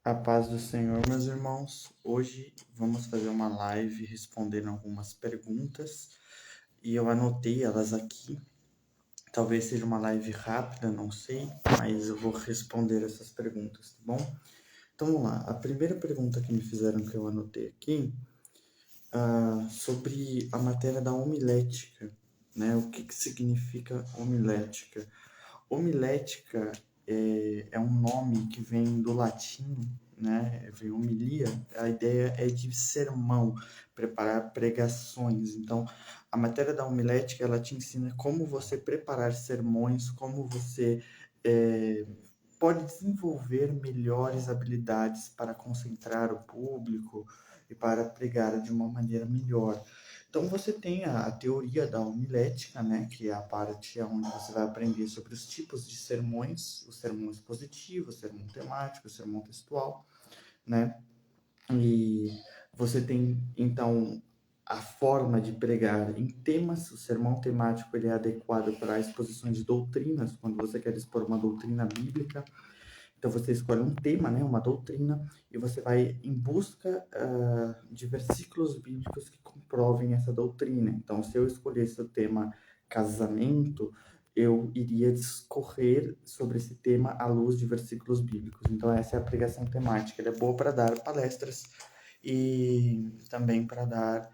A paz do Senhor, meus irmãos. Hoje vamos fazer uma live respondendo algumas perguntas e eu anotei elas aqui. Talvez seja uma live rápida, não sei, mas eu vou responder essas perguntas, tá bom? Então vamos lá. A primeira pergunta que me fizeram que eu anotei aqui, sobre a matéria da homilética, né? O que significa homilética? Homilética é um nome que vem do latim, né? Vem homilia. A ideia é de sermão, preparar pregações. Então, a matéria da homilética, ela te ensina como você preparar sermões, como você é, pode desenvolver melhores habilidades para concentrar o público e para pregar de uma maneira melhor. Então você tem a teoria da homilética, né, que é a parte onde você vai aprender sobre os tipos de sermões, o sermão expositivo, o sermão temático, o sermão textual, né? E você tem então a forma de pregar em temas. O sermão temático ele é adequado para exposições de doutrinas, quando você quer expor uma doutrina bíblica. Então você escolhe um tema, né, uma doutrina, e você vai em busca de versículos bíblicos que comprovem essa doutrina. Então, se eu escolhesse o tema casamento, eu iria discorrer sobre esse tema à luz de versículos bíblicos. Então, essa é a pregação temática. Ela é boa para dar palestras e também para dar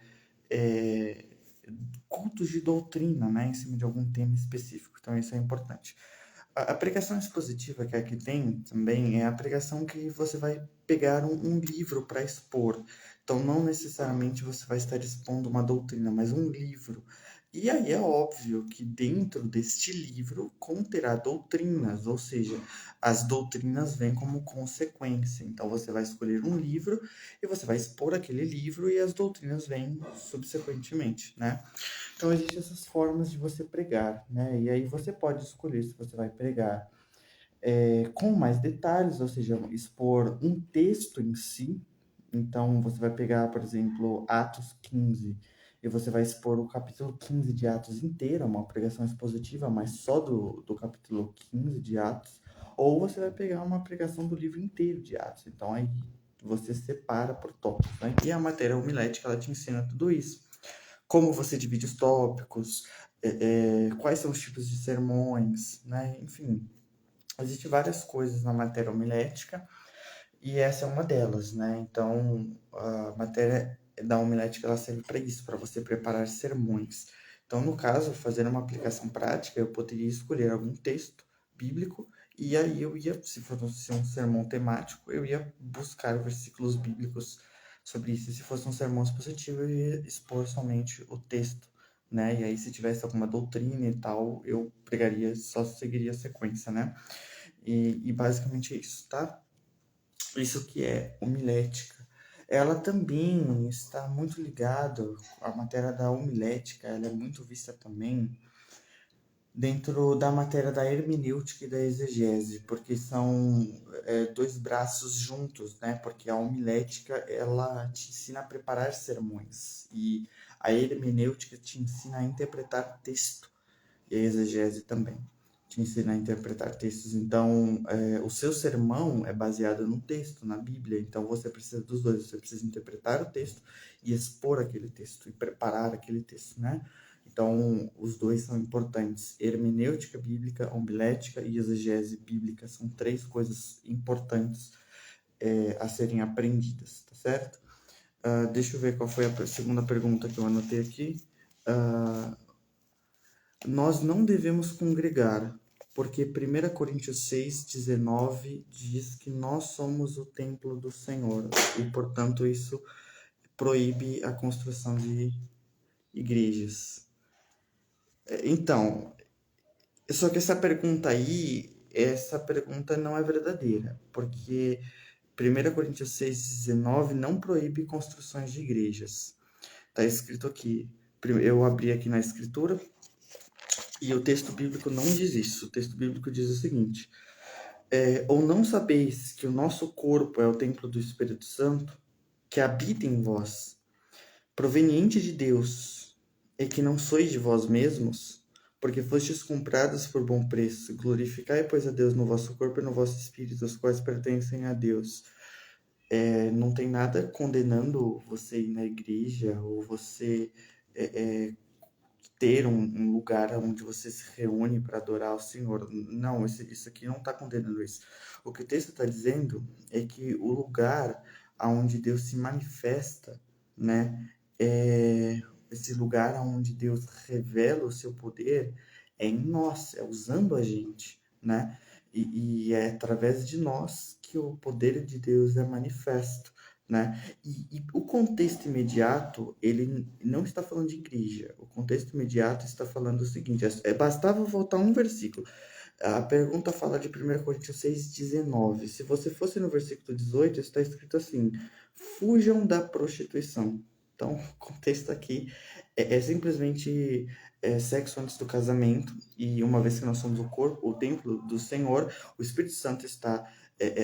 é, cultos de doutrina, né, em cima de algum tema específico. Então, isso é importante. A pregação expositiva que aqui tem também é a pregação que você vai pegar um livro para expor. Então, não necessariamente você vai estar expondo uma doutrina, mas um livro. E aí é óbvio que dentro deste livro conterá doutrinas, ou seja, as doutrinas vêm como consequência. Então, você vai escolher um livro e você vai expor aquele livro e as doutrinas vêm subsequentemente, né? Então, existem essas formas de você pregar, né? E aí você pode escolher se você vai pregar com mais detalhes, ou seja, expor um texto em si. Então, você vai pegar, por exemplo, Atos 15, e você vai expor o capítulo 15 de Atos inteiro, uma pregação expositiva, mas só do capítulo 15 de Atos. Ou você vai pegar uma pregação do livro inteiro de Atos. Então, aí você separa por tópicos, né? E a matéria homilética, ela te ensina tudo isso. Como você divide os tópicos, quais são os tipos de sermões, né? Enfim, existem várias coisas na matéria homilética e essa é uma delas, né? Então, a matéria da homilética ela serve para isso, para você preparar sermões. Então, no caso, fazendo uma aplicação prática, eu poderia escolher algum texto bíblico e aí eu ia, se fosse um sermão temático, eu ia buscar versículos bíblicos sobre isso. Se fosse um sermão expositivo, eu ia expor somente o texto, né? E aí, se tivesse alguma doutrina e tal, eu pregaria, só seguiria a sequência, né? E basicamente é isso, tá? Isso que é homilética. Ela também está muito ligada, a matéria da homilética, ela é muito vista também dentro da matéria da hermenêutica e da exegese, porque são dois braços juntos, né? Porque a homilética, ela te ensina a preparar sermões, e a hermenêutica te ensina a interpretar texto, e a exegese também te ensina a interpretar textos. Então, o seu sermão é baseado no texto, na Bíblia. Então, você precisa dos dois. Você precisa interpretar o texto e expor aquele texto e preparar aquele texto, né? Então, os dois são importantes. Hermenêutica bíblica, homilética e exegese bíblica são três coisas importantes a serem aprendidas, tá certo? Deixa eu ver qual foi a segunda pergunta que eu anotei aqui. Nós não devemos congregar, porque 1 Coríntios 6,19 diz que nós somos o templo do Senhor e, portanto, isso proíbe a construção de igrejas. Então, só que essa pergunta não é verdadeira, porque 1 Coríntios 6,19 não proíbe construções de igrejas. Está escrito aqui, eu abri aqui na escritura, e o texto bíblico não diz isso. O texto bíblico diz o seguinte: ou não sabeis que o nosso corpo é o templo do Espírito Santo, que habita em vós, proveniente de Deus, e que não sois de vós mesmos, porque fostes comprados por bom preço. Glorificai, pois, a Deus no vosso corpo e no vosso espírito, os quais pertencem a Deus. Não tem nada condenando você ir na igreja ou você é, é, ter um lugar onde você se reúne para adorar o Senhor. Não, isso aqui não está condenando isso. O que o texto está dizendo é que o lugar onde Deus se manifesta, né, é esse lugar onde Deus revela o seu poder é em nós, é usando a gente, né? E é através de nós que o poder de Deus é manifesto, né? E o contexto imediato, ele não está falando de igreja. O contexto imediato está falando o seguinte: bastava voltar um versículo. A pergunta fala de 1 Coríntios 6,19. Se você fosse no versículo 18, está escrito assim: fujam da prostituição. Então, o contexto aqui é simplesmente sexo antes do casamento, e uma vez que nós somos o corpo, o templo do Senhor, o Espírito Santo está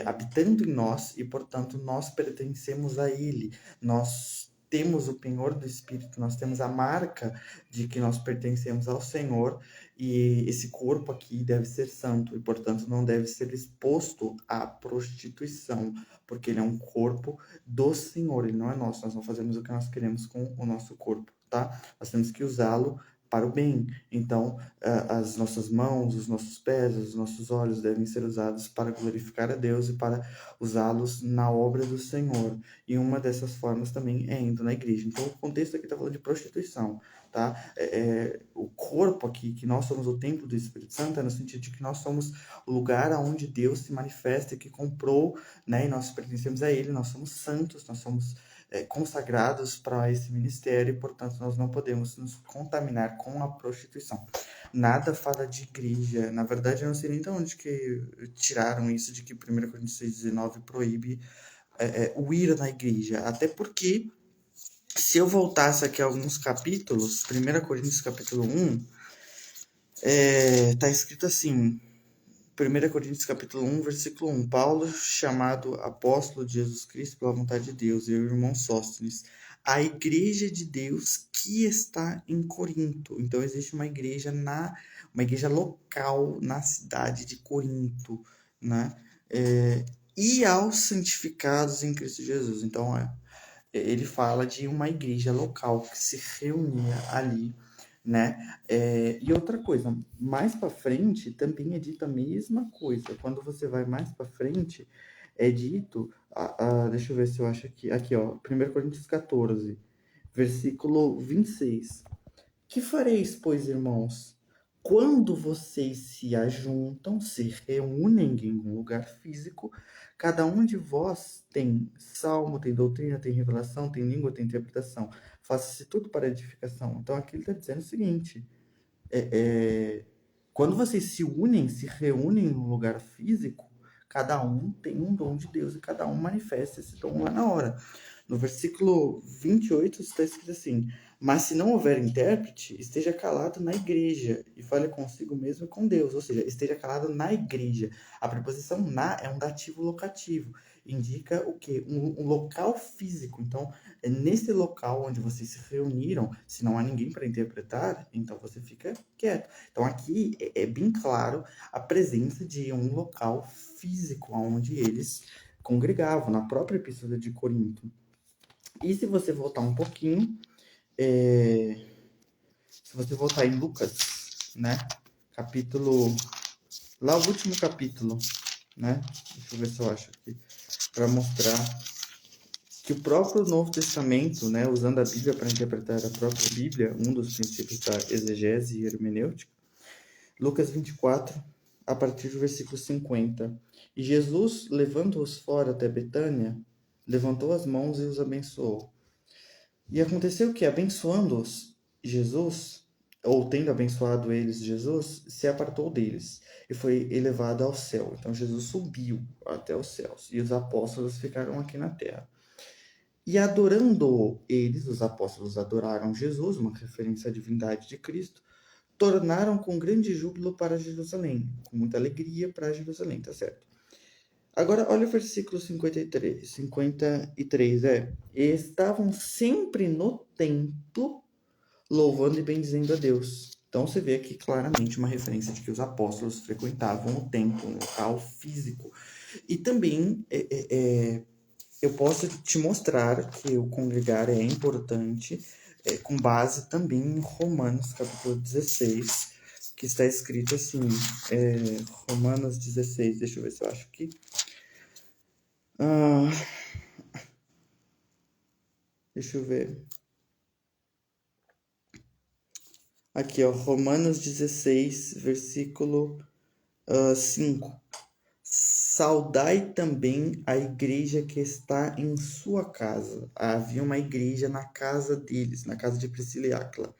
habitando em nós e, portanto, nós pertencemos a Ele. Nós temos o penhor do Espírito, nós temos a marca de que nós pertencemos ao Senhor, e esse corpo aqui deve ser santo e, portanto, não deve ser exposto à prostituição, porque ele é um corpo do Senhor, ele não é nosso. Nós não fazemos o que nós queremos com o nosso corpo, tá? Nós temos que usá-lo para o bem. Então, as nossas mãos, os nossos pés, os nossos olhos devem ser usados para glorificar a Deus e para usá-los na obra do Senhor. E uma dessas formas também é indo na igreja. Então, o contexto aqui está falando de prostituição, tá? O corpo aqui, que nós somos o templo do Espírito Santo, é no sentido de que nós somos o lugar onde Deus se manifesta e que comprou, né? E nós pertencemos a Ele, nós somos santos, nós somos consagrados para esse ministério, e, portanto, nós não podemos nos contaminar com a prostituição. Nada fala de igreja. Na verdade, eu não sei nem de onde que tiraram isso de que 1 Coríntios 6,19 proíbe o ir na igreja. Até porque, se eu voltasse aqui a alguns capítulos, 1 Coríntios capítulo 1, tá escrito assim, 1 Coríntios capítulo 1, versículo 1, Paulo, chamado apóstolo de Jesus Cristo pela vontade de Deus, e o irmão Sóstenes, a igreja de Deus que está em Corinto. Então, existe uma igreja local na cidade de Corinto, né? E aos santificados em Cristo Jesus. Então, ele fala de uma igreja local que se reunia ali, né? E outra coisa, mais para frente também é dito a mesma coisa. Quando você vai mais para frente, é dito, deixa eu ver se eu acho aqui ó, 1 Coríntios 14, versículo 26. Que fareis, pois, irmãos, quando vocês se ajuntam, se reúnem em um lugar físico, cada um de vós tem salmo, tem doutrina, tem revelação, tem língua, tem interpretação. Faça-se tudo para edificação. Então, aqui ele está dizendo o seguinte: quando vocês se unem, se reúnem em um lugar físico, cada um tem um dom de Deus e cada um manifesta esse dom lá na hora. No versículo 28 está escrito assim: mas se não houver intérprete, esteja calado na igreja e fale consigo mesmo e com Deus. Ou seja, esteja calado na igreja. A preposição na é um dativo locativo. Indica o quê? Um local físico. Então, é nesse local onde vocês se reuniram, se não há ninguém para interpretar, então você fica quieto. Então, aqui é bem claro a presença de um local físico onde eles congregavam, na própria Epístola de Corinto. E se você voltar um pouquinho, se você voltar em Lucas, né, capítulo, lá o último capítulo, né, deixa eu ver se eu acho aqui, para mostrar que o próprio Novo Testamento, né, usando a Bíblia para interpretar a própria Bíblia, um dos princípios da exegese e hermenêutica, Lucas 24, a partir do versículo 50. E Jesus, levando-os fora até Betânia, levantou as mãos e os abençoou. E aconteceu que, abençoando-os, Jesus, ou tendo abençoado eles, Jesus, se apartou deles e foi elevado ao céu. Então, Jesus subiu até os céus e os apóstolos ficaram aqui na terra. E adorando eles, os apóstolos adoraram Jesus, uma referência à divindade de Cristo, tornaram com grande júbilo para Jerusalém, com muita alegria para Jerusalém, tá certo? Agora, olha o versículo 53, e estavam sempre no templo, louvando e bendizendo a Deus. Então, você vê aqui claramente uma referência de que os apóstolos frequentavam o templo, um local físico. E também, eu posso te mostrar que o congregar é importante, com base também em Romanos, capítulo 16, que está escrito assim, Romanos 16, deixa eu ver se eu acho aqui. Deixa eu ver. Aqui, ó, Romanos 16, versículo 5. Saudai também a igreja que está em sua casa. Havia uma igreja na casa deles, na casa de Priscila e Áquila.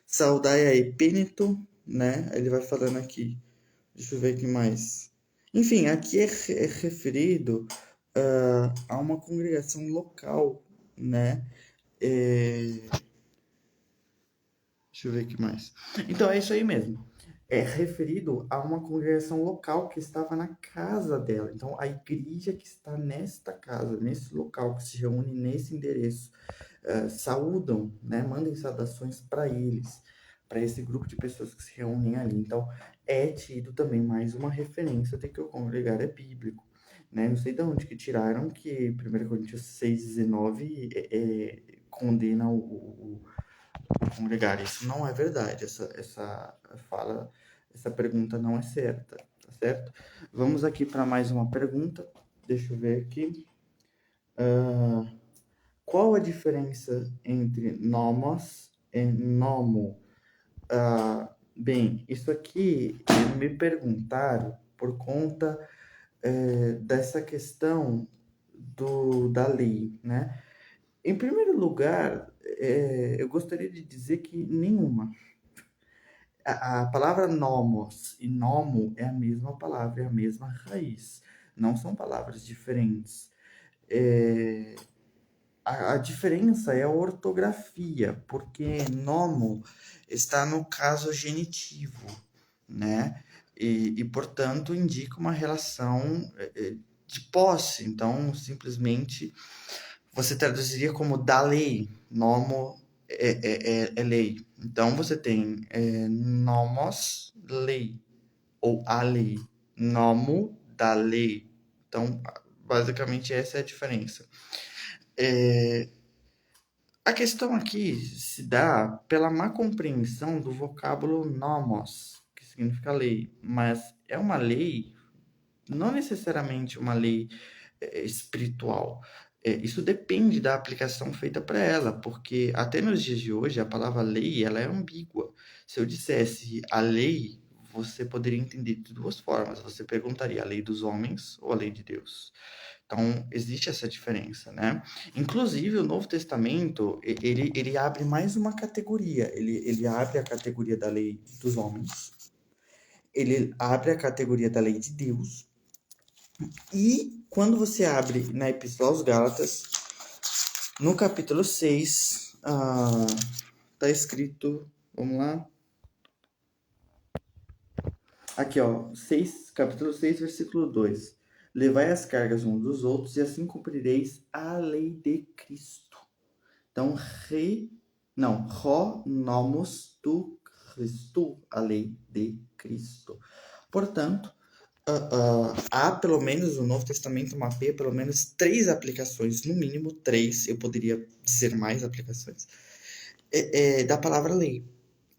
Saudai a Epêneto, né? Ele vai falando aqui. Deixa eu ver aqui mais. Enfim, aqui é referido a uma congregação local, né? Deixa eu ver aqui mais. Então, é isso aí mesmo. É referido a uma congregação local que estava na casa dela. Então, a igreja que está nesta casa, nesse local, que se reúne nesse endereço, saúdam, né? Mandem saudações para eles, para esse grupo de pessoas que se reúnem ali. Então, é tido também mais uma referência de que o congregar é bíblico. Né? Não sei de onde que tiraram que 1 Coríntios 6,19 condena o congregar. Isso não é verdade. Essa pergunta não é certa, tá certo? Vamos aqui para mais uma pergunta. Deixa eu ver aqui. Qual a diferença entre nomos e nomo? Bem, isso aqui me perguntaram por conta dessa questão da lei, né? Em primeiro lugar, eu gostaria de dizer que nenhuma. A palavra nomos e nomo é a mesma palavra, é a mesma raiz. Não são palavras diferentes. A diferença é a ortografia, porque nomo está no caso genitivo, né? Portanto, indica uma relação de posse. Então, simplesmente, você traduziria como da lei. Nomo é lei. Então, você tem nomos, lei, ou a lei. Nomo, da lei. Então, basicamente, essa é a diferença. A questão aqui se dá pela má compreensão do vocábulo nomos, que significa lei, mas é uma lei, não necessariamente uma lei espiritual. Isso depende da aplicação feita para ela, porque até nos dias de hoje a palavra lei ela é ambígua. Se eu dissesse a lei, você poderia entender de duas formas. Você perguntaria a lei dos homens ou a lei de Deus. Então, existe essa diferença, né? Inclusive, o Novo Testamento, ele abre mais uma categoria. Ele abre a categoria da lei dos homens, ele abre a categoria da lei de Deus, e quando você abre na Epístola aos Gálatas, no capítulo 6, tá escrito, vamos lá, aqui ó, capítulo 6, versículo 2. Levai as cargas uns dos outros e assim cumprireis a lei de Cristo. Então, nomos tu Christo, a lei de Cristo. Portanto, há pelo menos no Novo Testamento mapeia pelo menos 3 aplicações, no mínimo 3, eu poderia dizer mais aplicações, da palavra lei.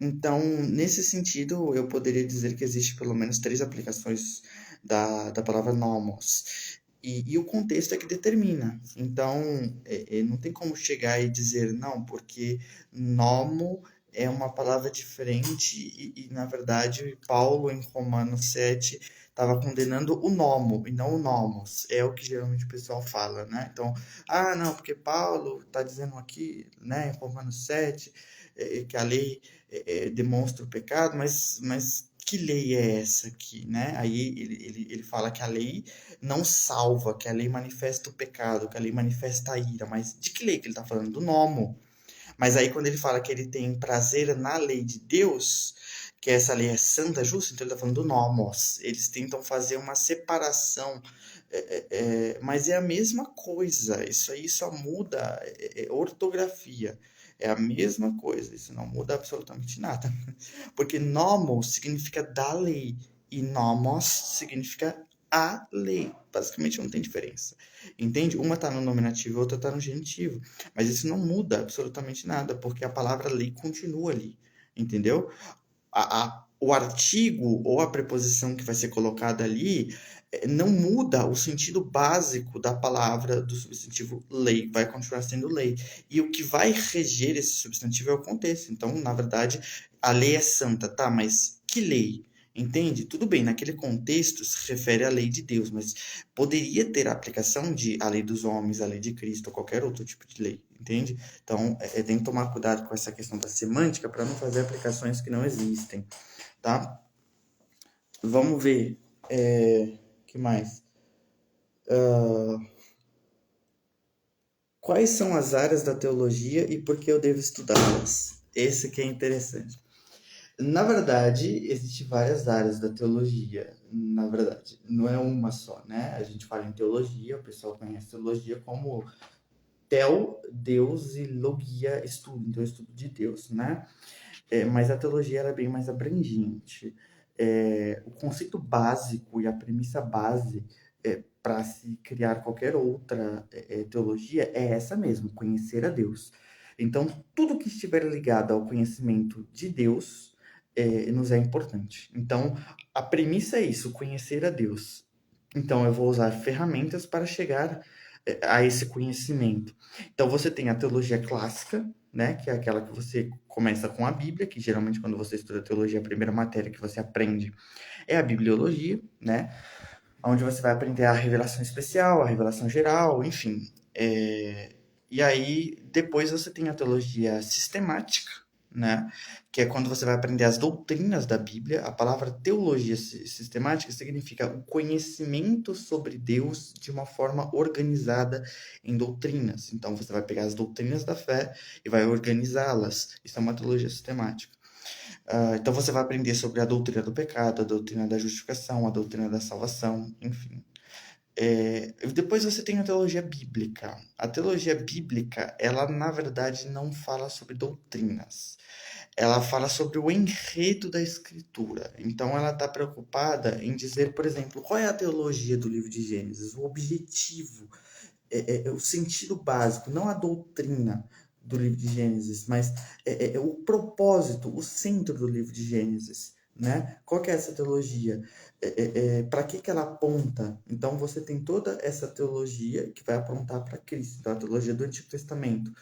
Então, nesse sentido, eu poderia dizer que existe pelo menos 3 aplicações da palavra nomos. E o contexto é que determina. Então, não tem como chegar e dizer, não, porque nomo é uma palavra diferente na verdade, Paulo, em Romanos 7, estava condenando o nomo e não o nomos. É o que geralmente o pessoal fala, né? Então, não, porque Paulo está dizendo aqui, né, em Romanos 7, que a lei demonstra o pecado, mas que lei é essa aqui, né? Aí ele fala que a lei não salva, que a lei manifesta o pecado, que a lei manifesta a ira, mas de que lei que ele está falando? Do nomo. Mas aí quando ele fala que ele tem prazer na lei de Deus, que essa lei é santa, justa, então ele está falando do nomos. Eles tentam fazer uma separação, mas é a mesma coisa. Isso aí só muda ortografia. É a mesma coisa, isso não muda absolutamente nada. Porque nomos significa da lei e nomos significa a lei. Basicamente não tem diferença. Entende? Uma está no nominativo e outra está no genitivo. Mas isso não muda absolutamente nada, porque a palavra lei continua ali. Entendeu? O artigo ou a preposição que vai ser colocada ali não muda o sentido básico da palavra do substantivo lei, vai continuar sendo lei. E o que vai reger esse substantivo é o contexto. Então, na verdade, a lei é santa, tá? Mas que lei? Entende? Tudo bem, naquele contexto se refere à lei de Deus, mas poderia ter a aplicação de a lei dos homens, a lei de Cristo, ou qualquer outro tipo de lei, entende? Então, tem que tomar cuidado com essa questão da semântica para não fazer aplicações que não existem, tá? Vamos ver. Que mais? Quais são as áreas da teologia e por que eu devo estudá-las? Esse que é interessante. Na verdade, existem várias áreas da teologia. Na verdade, não é uma só, né? A gente fala em teologia, o pessoal conhece teologia como tel, Deus, e logia, estudo. Então, estudo de Deus, né? Mas a teologia era bem mais abrangente. O conceito básico e a premissa base para se criar qualquer outra teologia é essa mesmo, conhecer a Deus. Então, tudo que estiver ligado ao conhecimento de Deus nos é importante. Então, a premissa é isso, conhecer a Deus. Então, eu vou usar ferramentas para chegar a esse conhecimento. Então, você tem a teologia clássica, né, que é aquela que você começa com a Bíblia, que geralmente quando você estuda teologia, a primeira matéria que você aprende é a bibliologia, né, onde você vai aprender a revelação especial, a revelação geral, enfim. E aí, depois você tem a teologia sistemática, né? Que é quando você vai aprender as doutrinas da Bíblia. A palavra teologia sistemática significa o conhecimento sobre Deus de uma forma organizada em doutrinas. Então, você vai pegar as doutrinas da fé e vai organizá-las. Isso é uma teologia sistemática. Então, você vai aprender sobre a doutrina do pecado, a doutrina da justificação, a doutrina da salvação, enfim. Depois você tem a teologia bíblica. A teologia bíblica, ela na verdade não fala sobre doutrinas. Ela fala sobre o enredo da escritura. Então ela está preocupada em dizer, por exemplo, qual é a teologia do livro de Gênesis, o objetivo, o sentido básico, não a doutrina do livro de Gênesis, mas o propósito, o centro do livro de Gênesis. Né? Qual que é essa teologia? Para que ela aponta? Então você tem toda essa teologia que vai apontar para Cristo, então a teologia do Antigo Testamento.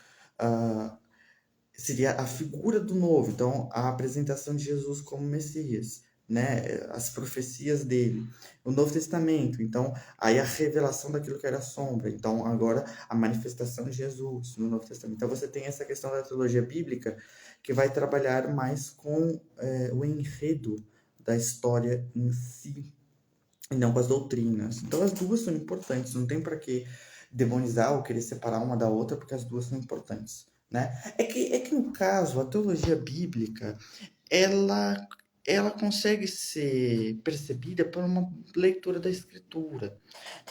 Seria a figura do Novo, então a apresentação de Jesus como Messias, né? As profecias dele. O Novo Testamento, então aí a revelação daquilo que era sombra, então agora a manifestação de Jesus no Novo Testamento. Então você tem essa questão da teologia bíblica que vai trabalhar mais com o enredo da história em si, e não com as doutrinas. Então as duas são importantes, não tem para que demonizar ou querer separar uma da outra, porque as duas são importantes. Né? É que no caso, a teologia bíblica, ela, ela consegue ser percebida por uma leitura da escritura.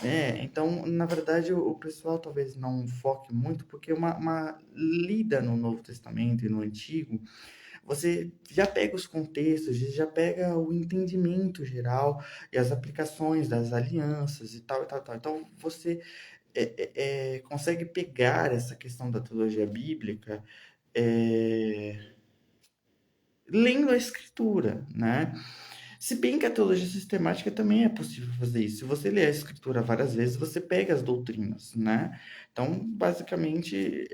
Né? Então, na verdade, o pessoal talvez não foque muito, porque uma lida no Novo Testamento e no Antigo, você já pega os contextos, já pega o entendimento geral e as aplicações das alianças e tal, e tal, e tal. Então, você consegue pegar essa questão da teologia bíblica lendo a escritura, né? Se bem que a teologia sistemática também é possível fazer isso. Se você ler a escritura várias vezes, você pega as doutrinas, né? Então, basicamente,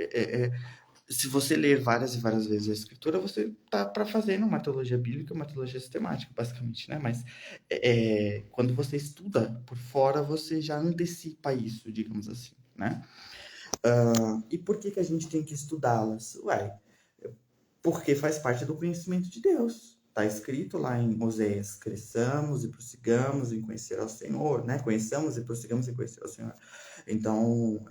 se você ler várias e várias vezes a escritura, você tá para fazer uma teologia bíblica, uma teologia sistemática, basicamente, né? Mas quando você estuda por fora, você já antecipa isso, digamos assim, né? E por que a gente tem que estudá-las? Ué, porque faz parte do conhecimento de Deus. Está escrito lá em Oséias, cresçamos e prossigamos em conhecer ao Senhor, né? Conheçamos e prossigamos em conhecer ao Senhor. Então,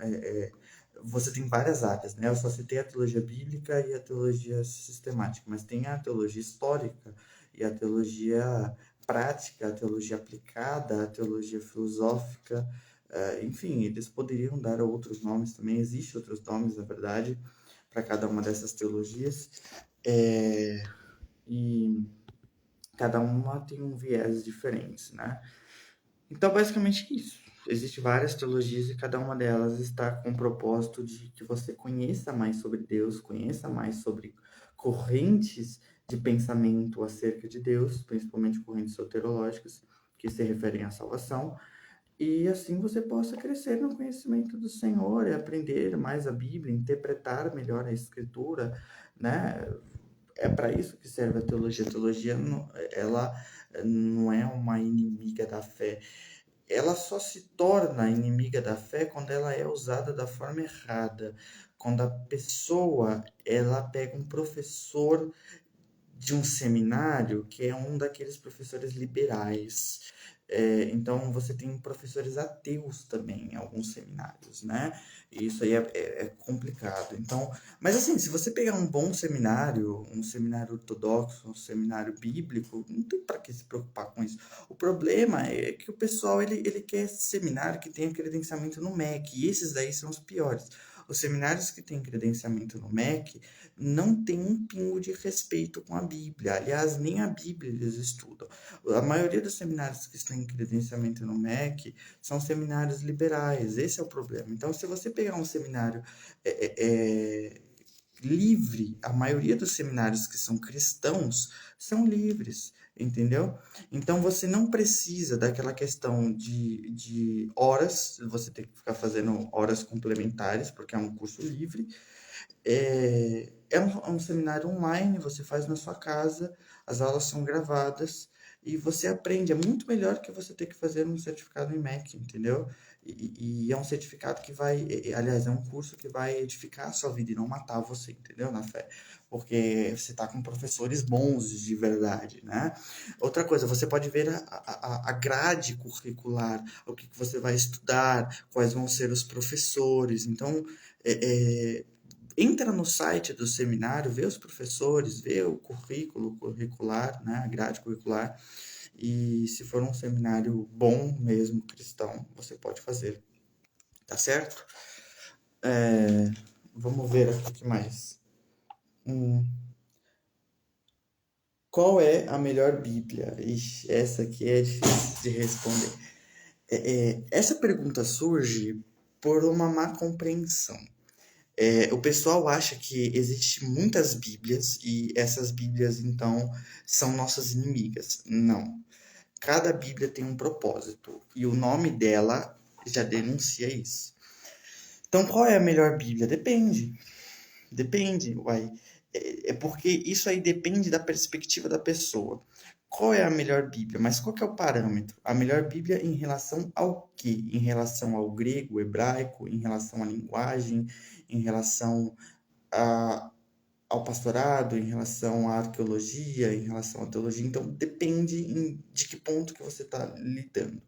você tem várias áreas, né? Eu só citei a teologia bíblica e a teologia sistemática, mas tem a teologia histórica e a teologia prática, a teologia aplicada, a teologia filosófica, enfim, eles poderiam dar outros nomes também, existem outros nomes, na verdade, para cada uma dessas teologias, e cada uma tem um viés diferente, né? Então, basicamente isso. Existem várias teologias e cada uma delas está com o propósito de que você conheça mais sobre Deus, conheça mais sobre correntes de pensamento acerca de Deus, principalmente correntes soterológicas, que se referem à salvação, e assim você possa crescer no conhecimento do Senhor e aprender mais a Bíblia, interpretar melhor a Escritura, né? É para isso que serve a teologia. A teologia, ela não é uma inimiga da fé, ela só se torna inimiga da fé quando ela é usada da forma errada. Quando a pessoa, ela pega um professor de um seminário que é um daqueles professores liberais. Então, você tem professores ateus também em alguns seminários, né? E isso aí é complicado. Então, mas assim, se você pegar um seminário ortodoxo, um seminário bíblico, não tem para que se preocupar com isso. O problema é que o pessoal ele quer seminário que tenha credenciamento no MEC, e esses daí são os piores. Os seminários que têm credenciamento no MEC não tem um pingo de respeito com a Bíblia. Aliás, nem a Bíblia eles estudam. A maioria dos seminários que têm credenciamento no MEC são seminários liberais. Esse é o problema. Então, se você pegar um seminário livre, a maioria dos seminários que são cristãos são livres, entendeu? Então você não precisa daquela questão de horas, você tem que ficar fazendo horas complementares, porque é um curso livre, é um seminário online, você faz na sua casa, as aulas são gravadas e você aprende. É muito melhor que você ter que fazer um certificado em MEC, entendeu? E é um certificado que vai, aliás, é um curso que vai edificar a sua vida e não matar você, entendeu? Na fé. Porque você está com professores bons de verdade, né? Outra coisa, você pode ver a grade curricular, o que você vai estudar, quais vão ser os professores. Então, entra no site do seminário, vê os professores, vê o currículo curricular, né, a grade curricular, e se for um seminário bom mesmo, cristão, você pode fazer, tá certo? Vamos ver aqui o que mais. Hum, qual é a melhor Bíblia? Ixi, essa aqui é difícil de responder. Essa pergunta surge por uma má compreensão. O pessoal acha que existe muitas Bíblias e essas Bíblias, então, são nossas inimigas. Não. Cada Bíblia tem um propósito e o nome dela já denuncia isso. Então, qual é a melhor Bíblia? Depende. Depende, uai. É porque isso aí depende da perspectiva da pessoa. Qual é a melhor Bíblia? Mas qual que é o parâmetro? A melhor Bíblia em relação ao quê? Em relação ao grego, hebraico, em relação à linguagem, em relação a, ao pastorado, em relação à arqueologia, em relação à teologia. Então, depende de que ponto que você está lidando.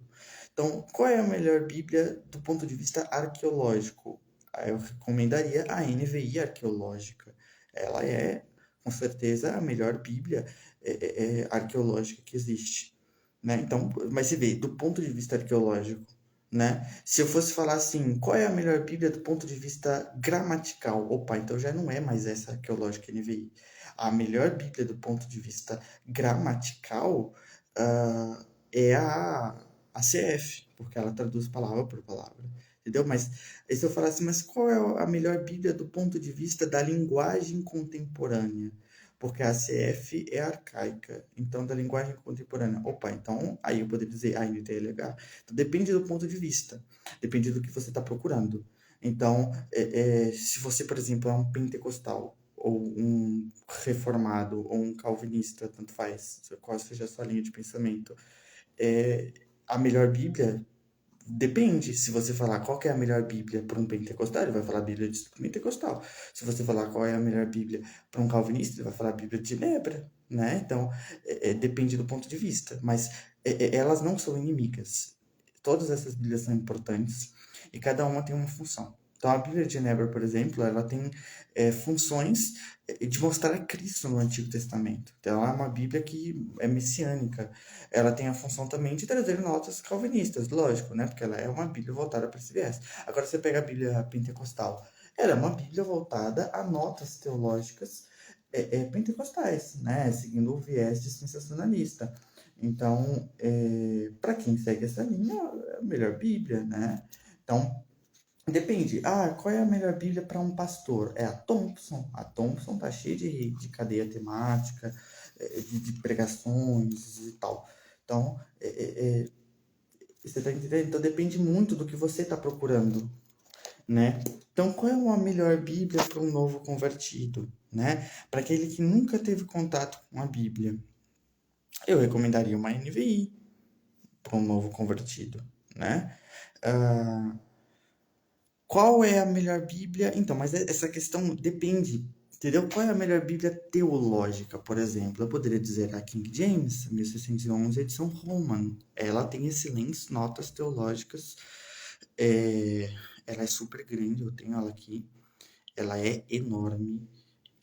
Então, qual é a melhor Bíblia do ponto de vista arqueológico? Eu recomendaria a NVI arqueológica. Ela é, com certeza, a melhor Bíblia arqueológica que existe, né? Então, mas você vê, do ponto de vista arqueológico, né? Se eu fosse falar assim, qual é a melhor Bíblia do ponto de vista gramatical? Opa, então já não é mais essa arqueológica NVI. A melhor Bíblia do ponto de vista gramatical é a CF, porque ela traduz palavra por palavra. Entendeu? Mas se eu falar assim, mas qual é a melhor Bíblia do ponto de vista da linguagem contemporânea? Porque a CF é arcaica, então da linguagem contemporânea. Opa, então aí eu poderia dizer a NTLH. Então depende do ponto de vista, depende do que você está procurando. Então, se você, por exemplo, é um pentecostal, ou um reformado, ou um calvinista, tanto faz, qual seja a sua linha de pensamento, é, a melhor Bíblia depende. Se você falar qual que é a melhor Bíblia para um pentecostal, ele vai falar a Bíblia de pentecostal. Se você falar qual é a melhor Bíblia para um calvinista, ele vai falar a Bíblia de Genebra, né? Então, depende do ponto de vista. Mas elas não são inimigas. Todas essas Bíblias são importantes e cada uma tem uma função. Então, a Bíblia de Genebra, por exemplo, ela tem funções de mostrar Cristo no Antigo Testamento. Então, ela é uma Bíblia que é messiânica. Ela tem a função também de trazer notas calvinistas, lógico, né? Porque ela é uma Bíblia voltada para esse viés. Agora, você pega a Bíblia pentecostal, ela é uma Bíblia voltada a notas teológicas pentecostais, né? Seguindo o viés de sensacionalista. Então, para quem segue essa linha, é a melhor Bíblia, né? Então, depende. Ah, qual é a melhor Bíblia para um pastor? É a Thompson. A Thompson tá cheia de cadeia temática, de pregações e tal. Então, você tá entendendo? Então depende muito do que você está procurando, né? Então, qual é a melhor Bíblia para um novo convertido, né? Para aquele que nunca teve contato com a Bíblia, eu recomendaria uma NVI para um novo convertido, né? Ah, qual é a melhor Bíblia? Então, mas essa questão depende, entendeu? Qual é a melhor Bíblia teológica, por exemplo? Eu poderia dizer a King James, 1611, edição Roman. Ela tem excelentes notas teológicas. É, ela é super grande, eu tenho ela aqui. Ela é enorme.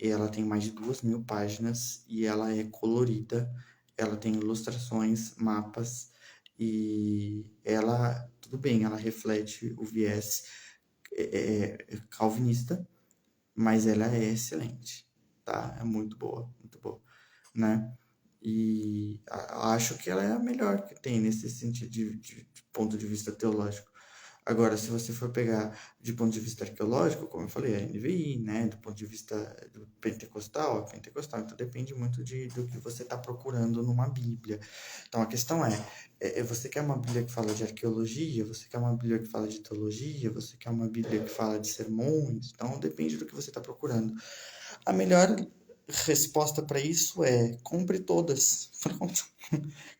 Ela tem mais de 2.000 páginas e ela é colorida. Ela tem ilustrações, mapas e ela, tudo bem, ela reflete o viés calvinista, mas ela é excelente, tá? É muito boa, né? E acho que ela é a melhor que tem nesse sentido de ponto de vista teológico. Agora, se você for pegar de ponto de vista arqueológico, como eu falei, é NVI, né? Do ponto de vista do pentecostal, é pentecostal. Então depende muito do que você está procurando numa Bíblia. Então a questão você quer uma Bíblia que fala de arqueologia? Você quer uma Bíblia que fala de teologia? Você quer uma Bíblia que fala de sermões? Então depende do que você está procurando. A melhor resposta para isso é compre todas. Pronto.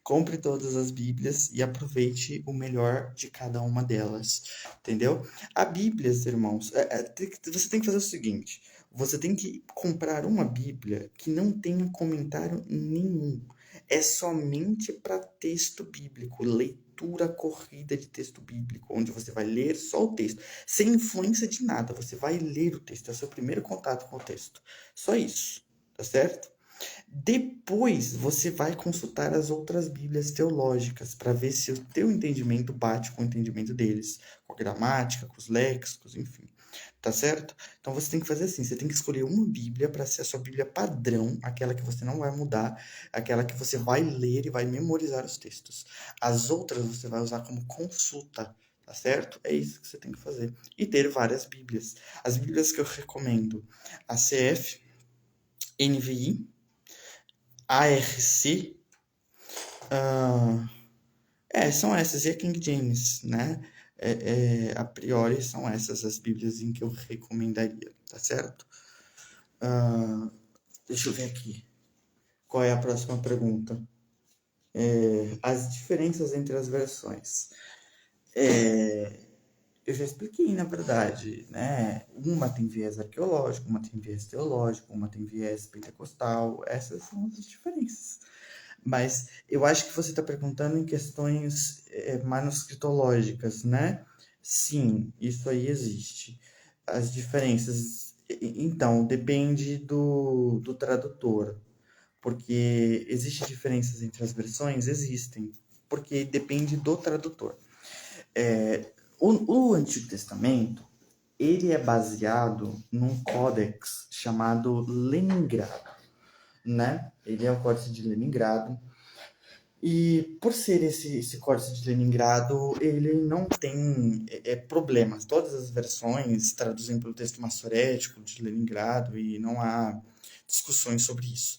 Compre todas as Bíblias e aproveite o melhor de cada uma delas, entendeu? A Bíblia, irmãos, você tem que fazer o seguinte: você tem que comprar uma Bíblia que não tenha comentário nenhum. É somente para texto bíblico, leitura corrida de texto bíblico, onde você vai ler só o texto, sem influência de nada. Você vai ler o texto, é o seu primeiro contato com o texto. Só isso, tá certo? Depois você vai consultar as outras Bíblias teológicas para ver se o teu entendimento bate com o entendimento deles, com a gramática, com os léxicos, enfim. Tá certo? Então você tem que fazer assim, você tem que escolher uma Bíblia para ser a sua Bíblia padrão, aquela que você não vai mudar, aquela que você vai ler e vai memorizar os textos. As outras você vai usar como consulta, tá certo? É isso que você tem que fazer. E ter várias Bíblias. As Bíblias que eu recomendo: a CF, NVI, ARC, ah, são essas, e a King James, né? A priori são essas as Bíblias em que eu recomendaria, tá certo? Deixa eu ver aqui. Qual é a próxima pergunta? As diferenças entre as versões. Eu já expliquei, na verdade, né? Uma tem viés arqueológico, uma tem viés teológico, uma tem viés pentecostal. Essas são as diferenças. Mas eu acho que você está perguntando em questões manuscritológicas, né? Sim, isso aí existe. As diferenças. Então, depende do tradutor. Porque existem diferenças entre as versões? Existem. Porque depende do tradutor. O Antigo Testamento, ele é baseado num códex chamado Leningrado, né? Ele é o Códice de Leningrado. E por ser esse Códice de Leningrado, ele não tem problemas. Todas as versões traduzem pelo texto massorético de Leningrado e não há discussões sobre isso.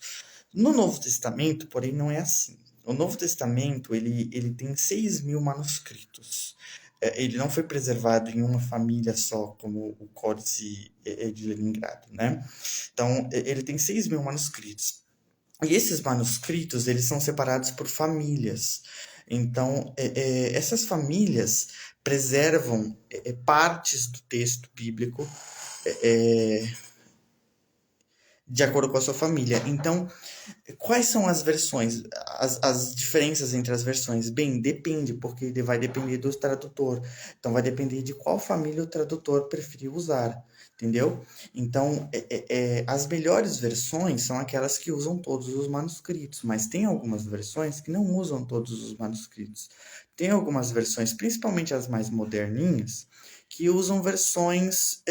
No Novo Testamento, porém, não é assim. O Novo Testamento, ele tem 6.000 manuscritos. Ele não foi preservado em uma família só, como o Códice de Leningrado, né? Então, ele tem 6.000 manuscritos. E esses manuscritos, eles são separados por famílias. Então, essas famílias preservam partes do texto bíblico de acordo com a sua família. Então, quais são as versões? As diferenças entre as versões? Bem, depende, porque vai depender do tradutor. Então, vai depender de qual família o tradutor preferiu usar, entendeu? Então, as melhores versões são aquelas que usam todos os manuscritos, mas tem algumas versões que não usam todos os manuscritos. Tem algumas versões, principalmente as mais moderninhas, que usam versões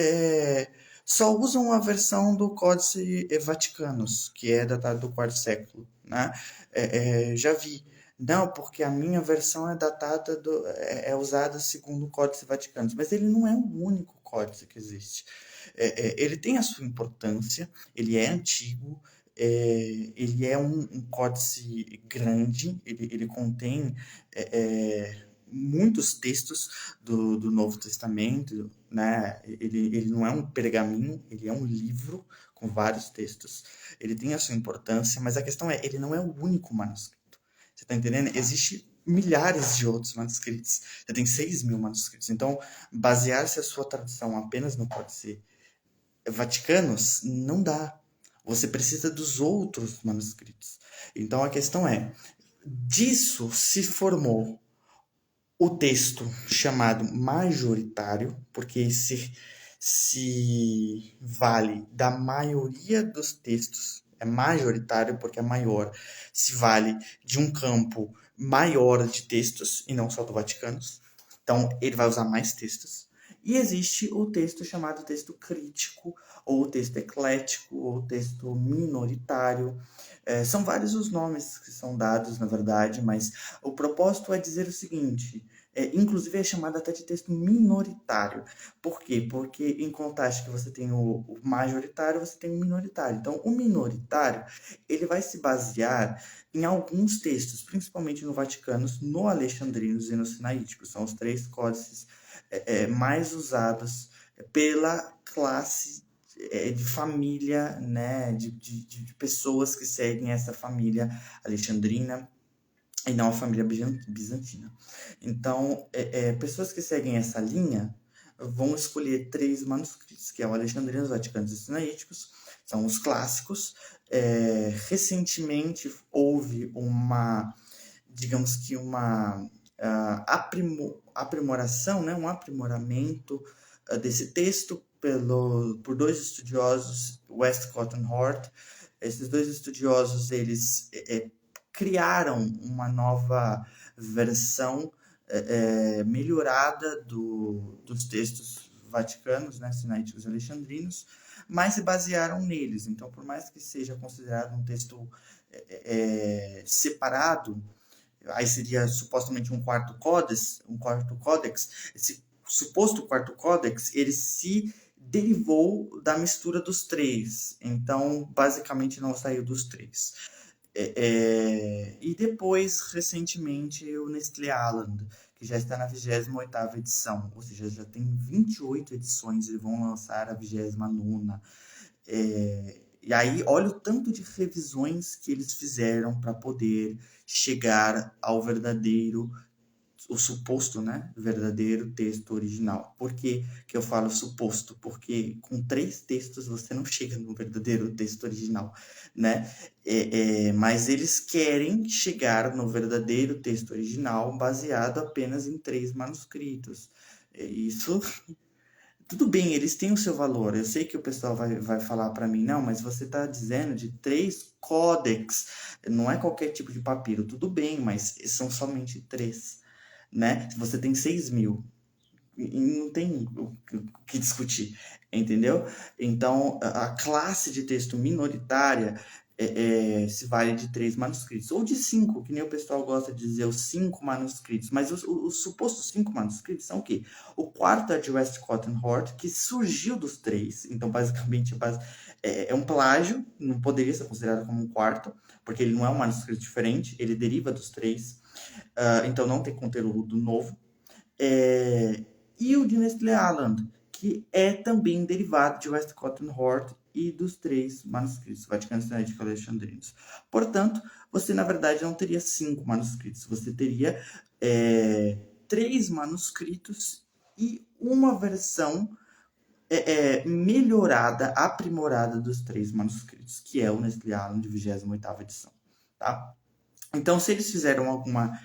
só usam a versão do Códice Vaticanus, que é datado do quarto século, né? Já vi. Não, porque a minha versão é datada é usada segundo o Códice Vaticanus, mas ele não é o único códice que existe. Ele tem a sua importância, ele é antigo, ele é um códice grande, ele contém muitos textos do Novo Testamento, né? Ele não é um pergaminho, ele é um livro com vários textos. Ele tem a sua importância, mas a questão é, ele não é o único manuscrito. Você está entendendo? Existe milhares de outros manuscritos. Você tem 6.000 manuscritos. Então, basear-se a sua tradução apenas no Códice Vaticanos não dá. Você precisa dos outros manuscritos. Então, a questão é, disso se formou o texto chamado majoritário, porque se vale da maioria dos textos, é majoritário porque é maior, se vale de um campo maior de textos, e não só do Vaticano. Então, ele vai usar mais textos. E existe o texto chamado texto crítico, ou texto eclético, ou texto minoritário. São vários os nomes que são dados, na verdade, mas o propósito é dizer o seguinte, inclusive é chamado até de texto minoritário. Por quê? Porque em contraste que você tem o majoritário, você tem o minoritário. Então, o minoritário, ele vai se basear em alguns textos, principalmente no Vaticano, no Alexandrinos e no Sinaítico. São os três códices mais usados pela classe de família, né, de pessoas que seguem essa família alexandrina e não a família bizantina. Então, pessoas que seguem essa linha vão escolher três manuscritos, que é o Alexandrino, os Vaticanos e Sinaíticos, são os clássicos. Recentemente houve digamos que uma aprimoração, né, um aprimoramento desse texto por dois estudiosos, Westcott e Hort. Esses dois estudiosos, eles criaram uma nova versão melhorada dos textos vaticanos, né, sinaíticos e alexandrinos, mas se basearam neles. Então, por mais que seja considerado um texto separado, aí seria supostamente um quarto códex, esse suposto quarto códex, ele se derivou da mistura dos três, então basicamente não saiu dos três. E depois, recentemente, o Nestlé Aland, que já está na 28ª edição, ou seja, já tem 28 edições e vão lançar a 29ª. E aí, olha o tanto de revisões que eles fizeram para poder chegar ao verdadeiro, o suposto, né, verdadeiro texto original. Por que eu falo suposto? Porque com 3 textos você não chega no verdadeiro texto original, né? Mas eles querem chegar no verdadeiro texto original baseado apenas em 3 manuscritos. Isso tudo bem, eles têm o seu valor. Eu sei que o pessoal vai falar para mim, não, mas você está dizendo de 3 códex, não é qualquer tipo de papiro. Tudo bem, mas são somente 3, né? Você tem 6.000 e não tem o que discutir, entendeu? Então, a classe de texto minoritária se vale de 3 manuscritos, ou de 5, que nem o pessoal gosta de dizer, os 5 manuscritos, mas os supostos 5 manuscritos são o quê? O quarto é de Westcott and Hort, que surgiu dos 3, então basicamente é um plágio, não poderia ser considerado como um quarto, porque ele não é um manuscrito diferente, ele deriva dos 3, então não tem conteúdo novo. E o de Nestlé Aland, que é também derivado de Westcott and Hort e dos 3 manuscritos, Vaticano, Sinaítico e Alexandrinos. Portanto, você na verdade não teria 5 manuscritos, você teria 3 manuscritos e uma versão melhorada, aprimorada dos 3 manuscritos, que é o Nestlé Aland de 28ª edição. Tá? Então, se eles fizeram alguma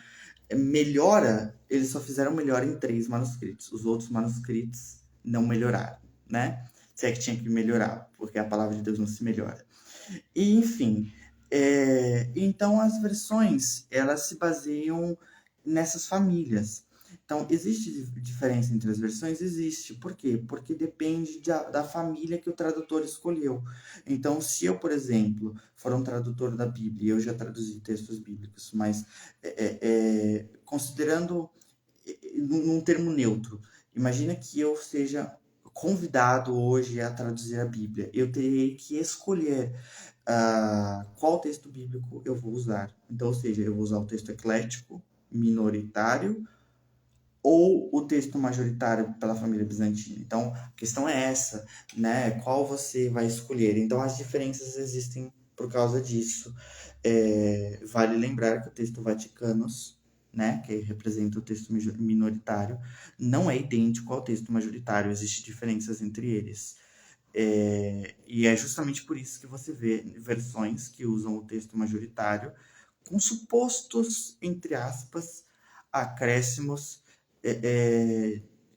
melhora, eles só fizeram melhora em 3 manuscritos. Os outros manuscritos não melhoraram, né? Se é que tinha que melhorar, porque a palavra de Deus não se melhora. E, enfim, então as versões, elas se baseiam nessas famílias. Então, existe diferença entre as versões? Existe. Por quê? Porque depende da família que o tradutor escolheu. Então, se eu, por exemplo, for um tradutor da Bíblia, eu já traduzi textos bíblicos, mas considerando num termo neutro, imagina que eu seja convidado hoje a traduzir a Bíblia. Eu terei que escolher qual texto bíblico eu vou usar. Então, ou seja, eu vou usar o texto eclético, minoritário, ou o texto majoritário pela família bizantina. Então, a questão é essa, né? Qual você vai escolher? Então, as diferenças existem por causa disso. Vale lembrar que o texto Vaticanos, né, que representa o texto minoritário, não é idêntico ao texto majoritário, existem diferenças entre eles. E é justamente por isso que você vê versões que usam o texto majoritário com supostos, entre aspas, acréscimos,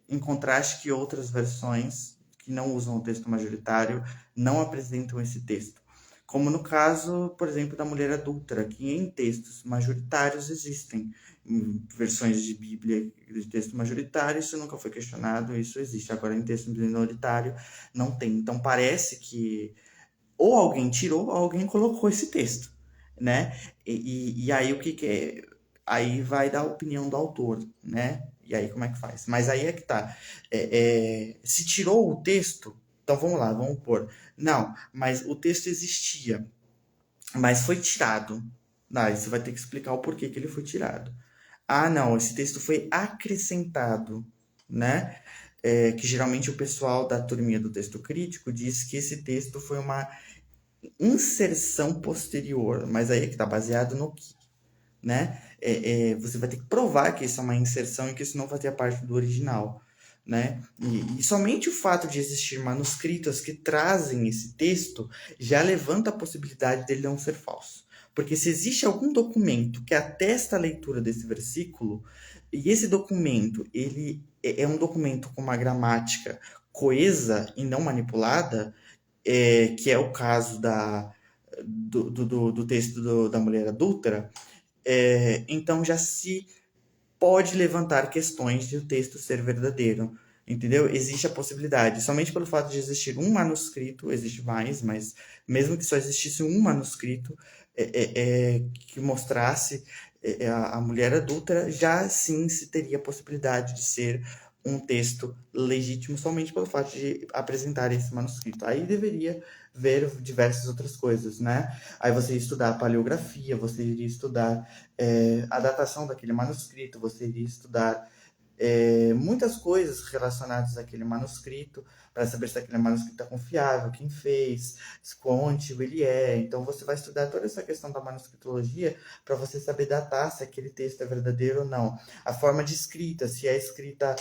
em contraste que outras versões que não usam o texto majoritário não apresentam esse texto. Como no caso, por exemplo, da mulher adúltera, que em textos majoritários existem. Em versões de Bíblia de texto majoritário, isso nunca foi questionado, isso existe. Agora, em texto minoritário, não tem. Então, parece que ou alguém tirou ou alguém colocou esse texto, né? E aí o que é? Aí vai da opinião do autor, né? E aí como é que faz? Mas aí é que tá. Se tirou o texto, então vamos lá, vamos pôr. Não, mas o texto existia, mas foi tirado. Aí você vai ter que explicar o porquê que ele foi tirado. Ah, não, esse texto foi acrescentado, né? Que geralmente o pessoal da turminha do texto crítico diz que esse texto foi uma inserção posterior, mas aí é que está baseado no que, né? Você vai ter que provar que isso é uma inserção e que isso não fazia parte do original, né? E somente o fato de existir manuscritos que trazem esse texto já levanta a possibilidade dele não ser falso. Porque se existe algum documento que atesta a leitura desse versículo, e esse documento ele é um documento com uma gramática coesa e não manipulada, que é o caso do texto da mulher adúltera, então já se pode levantar questões de o texto ser verdadeiro. Entendeu? Existe a possibilidade. Somente pelo fato de existir um manuscrito, existe mais, mas mesmo que só existisse um manuscrito que mostrasse a mulher adúltera, já sim se teria a possibilidade de ser um texto legítimo somente pelo fato de apresentar esse manuscrito. Aí deveria ver diversas outras coisas, né? Aí você iria estudar a paleografia, você iria estudar a datação daquele manuscrito, você iria estudar muitas coisas relacionadas àquele manuscrito, para saber se aquele manuscrito é confiável, quem fez, quão antigo ele é. Então você vai estudar toda essa questão da manuscritologia para você saber datar se aquele texto é verdadeiro ou não. A forma de escrita, se é escrita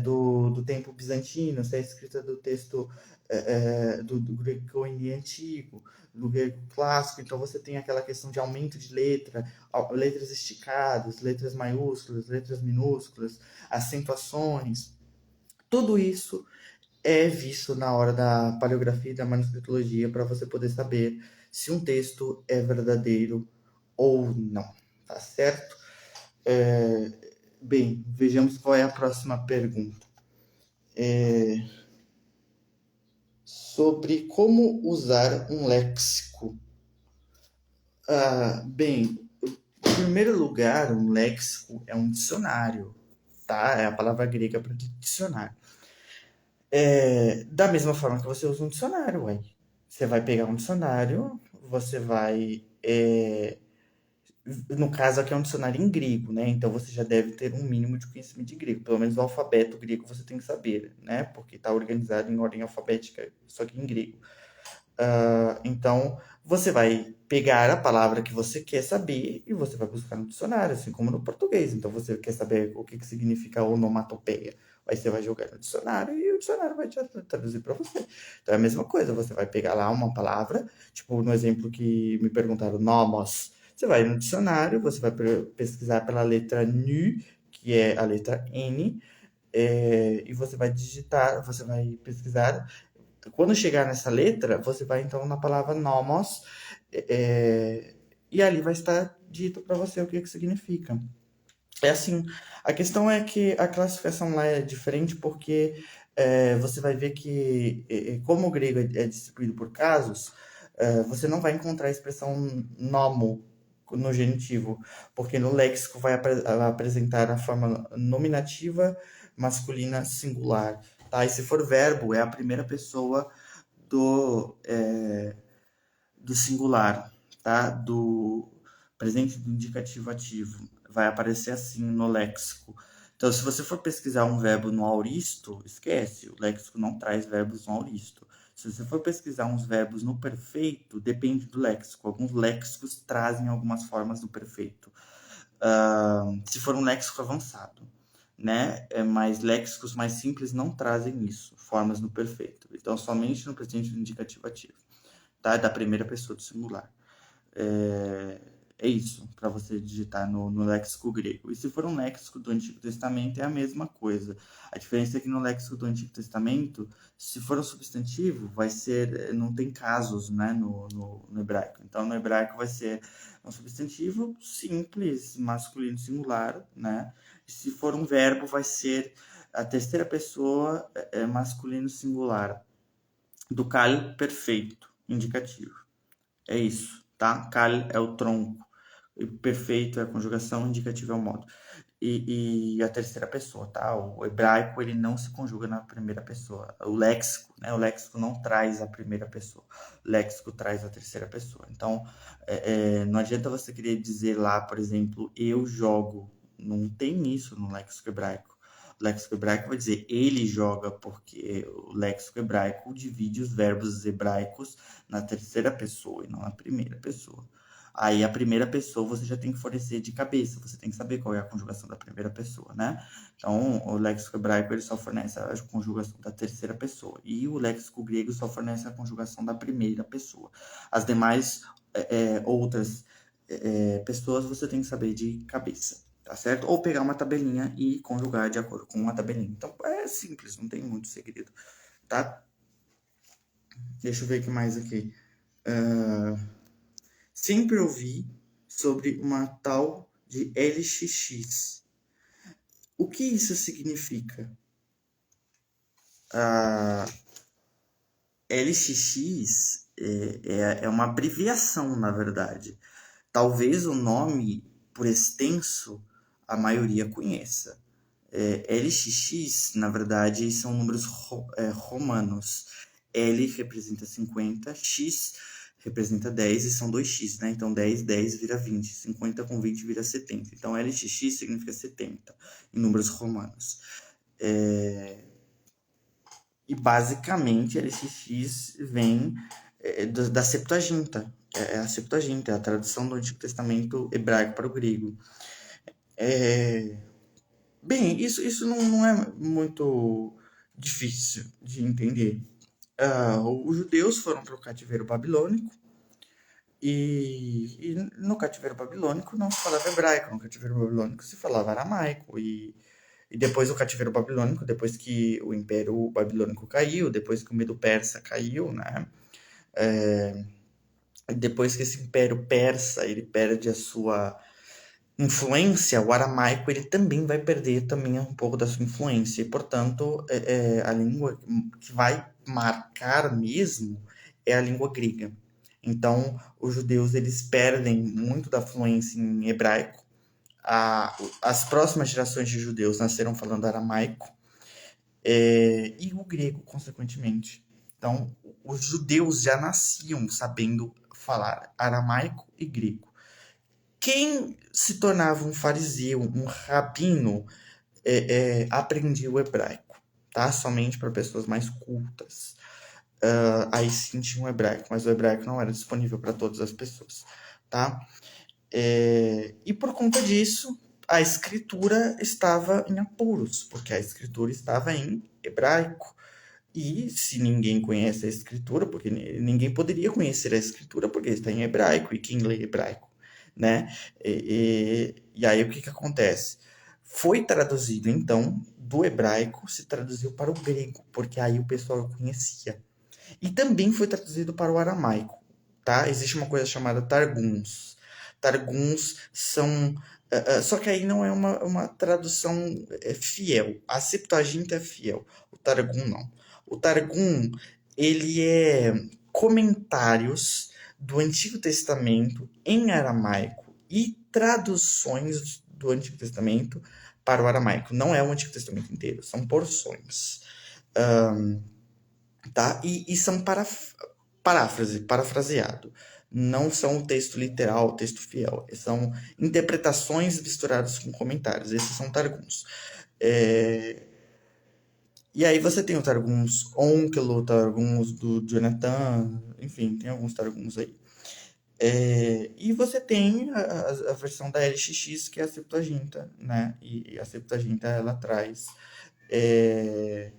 do tempo bizantino, se é escrita do texto do grego antigo, do grego clássico. Então você tem aquela questão de aumento de letra, letras esticadas, letras maiúsculas, letras minúsculas, acentuações. Tudo isso é visto na hora da paleografia e da manuscritologia para você poder saber se um texto é verdadeiro ou não, tá certo? Bem, vejamos qual é a próxima pergunta. Sobre como usar um léxico. Bem, em primeiro lugar, um léxico é um dicionário, tá? É a palavra grega para dicionário. Da mesma forma que você usa um dicionário, ué. Você vai pegar um dicionário, você vai. No caso aqui é um dicionário em grego, né? Então você já deve ter um mínimo de conhecimento de grego. Pelo menos o alfabeto grego você tem que saber, né? Porque está organizado em ordem alfabética, só que em grego. Então, você vai pegar a palavra que você quer saber e você vai buscar no dicionário, assim como no português. Então, você quer saber o que significa onomatopeia. Aí você vai jogar no dicionário e o dicionário vai te traduzir para você. Então, é a mesma coisa. Você vai pegar lá uma palavra, tipo no exemplo que me perguntaram, nomos. Você vai no dicionário, você vai pesquisar pela letra NU, que é a letra N, e você vai digitar, você vai pesquisar. Quando chegar nessa letra, você vai então na palavra nomos, e ali vai estar dito para você o que significa. É assim, a questão é que a classificação lá é diferente porque você vai ver que, como o grego é distribuído por casos, você não vai encontrar a expressão nomo no genitivo, porque no léxico vai apresentar a forma nominativa masculina singular, tá? E se for verbo, é a primeira pessoa do singular, tá? Do presente do indicativo ativo. Vai aparecer assim no léxico. Então, se você for pesquisar um verbo no auristo, esquece, o léxico não traz verbos no auristo. Se você for pesquisar uns verbos no perfeito, depende do léxico. Alguns léxicos trazem algumas formas do perfeito. Se for um léxico avançado, né? Mas léxicos mais simples não trazem isso, formas no perfeito. Então, somente no presente do indicativo ativo, tá? Da primeira pessoa do singular. É isso, para você digitar no léxico grego. E se for um léxico do Antigo Testamento, é a mesma coisa. A diferença é que no léxico do Antigo Testamento, se for um substantivo, vai ser. Não tem casos, né, no hebraico. Então, no hebraico vai ser um substantivo simples, masculino singular, né? E se for um verbo, vai ser a terceira pessoa masculino singular, do cal perfeito, indicativo. É isso, tá? Cal é o tronco, e perfeito é a conjugação, indicativo é o modo. E a terceira pessoa, tá? O hebraico, ele não se conjuga na primeira pessoa. O léxico, né? O léxico não traz a primeira pessoa. O léxico traz a terceira pessoa. Então, não adianta você querer dizer lá, por exemplo, eu jogo. Não tem isso no léxico hebraico. O léxico hebraico vai dizer ele joga, porque o léxico hebraico divide os verbos hebraicos na terceira pessoa e não na primeira pessoa. Aí a primeira pessoa você já tem que fornecer de cabeça, você tem que saber qual é a conjugação da primeira pessoa, né? Então, o léxico hebraico ele só fornece a conjugação da terceira pessoa e o léxico grego só fornece a conjugação da primeira pessoa. As demais outras pessoas você tem que saber de cabeça, tá certo? Ou pegar uma tabelinha e conjugar de acordo com uma tabelinha. Então, é simples, não tem muito segredo, tá? Deixa eu ver o que mais aqui. Sempre ouvi sobre uma tal de LXX. O que isso significa? A LXX é uma abreviação, na verdade. Talvez o nome, por extenso, a maioria conheça. LXX, na verdade, são números romanos. L representa 50, X representa 10 e são 2x, né? Então 10 vira 20, 50 com 20 vira 70. Então LXX significa 70 em números romanos. E basicamente LXX vem da Septuaginta. A Septuaginta, é a tradução do Antigo Testamento hebraico para o grego. Bem, isso não é muito difícil de entender. Os judeus foram para o cativeiro babilônico e no cativeiro babilônico não se falava hebraico, no cativeiro babilônico se falava aramaico. E depois do cativeiro babilônico, depois que o Império Babilônico caiu, depois que o Medo Persa caiu, né? Depois que esse Império Persa ele perde a sua influência, o aramaico ele também vai perder também um pouco da sua influência. E, portanto, a língua que vai marcar mesmo é a língua grega. Então, os judeus eles perdem muito da fluência em hebraico. As próximas gerações de judeus nasceram falando aramaico e o grego, consequentemente. Então, os judeus já nasciam sabendo falar aramaico e grego. Quem se tornava um fariseu, um rabino, aprendia o hebraico, tá? Somente para pessoas mais cultas. Aí sim tinha o hebraico, mas o hebraico não era disponível para todas as pessoas, tá? E por conta disso, a escritura estava em apuros, porque a escritura estava em hebraico. E se ninguém conhece a escritura, porque ninguém poderia conhecer a escritura porque está em hebraico, e quem lê hebraico, né? E aí o que que acontece? Foi traduzido, então, do hebraico, se traduziu para o grego, porque aí o pessoal conhecia. E também foi traduzido para o aramaico, tá? Existe uma coisa chamada targums. Targums são Só que aí não é uma tradução fiel. A Septuaginta é fiel, o Targum não. O Targum, ele é comentários do Antigo Testamento em aramaico e traduções do Antigo Testamento para o aramaico. Não é o Antigo Testamento inteiro, são porções. Tá? E são parafraseado. Não são o texto literal, o texto fiel. São interpretações misturadas com comentários. Esses são targums. É, E aí você tem o Targums Onkelos, Targums do Jonathan, enfim, tem alguns Targums aí. E você tem a versão da LXX, que é a Septuaginta, né? E a Septuaginta, ela traz é,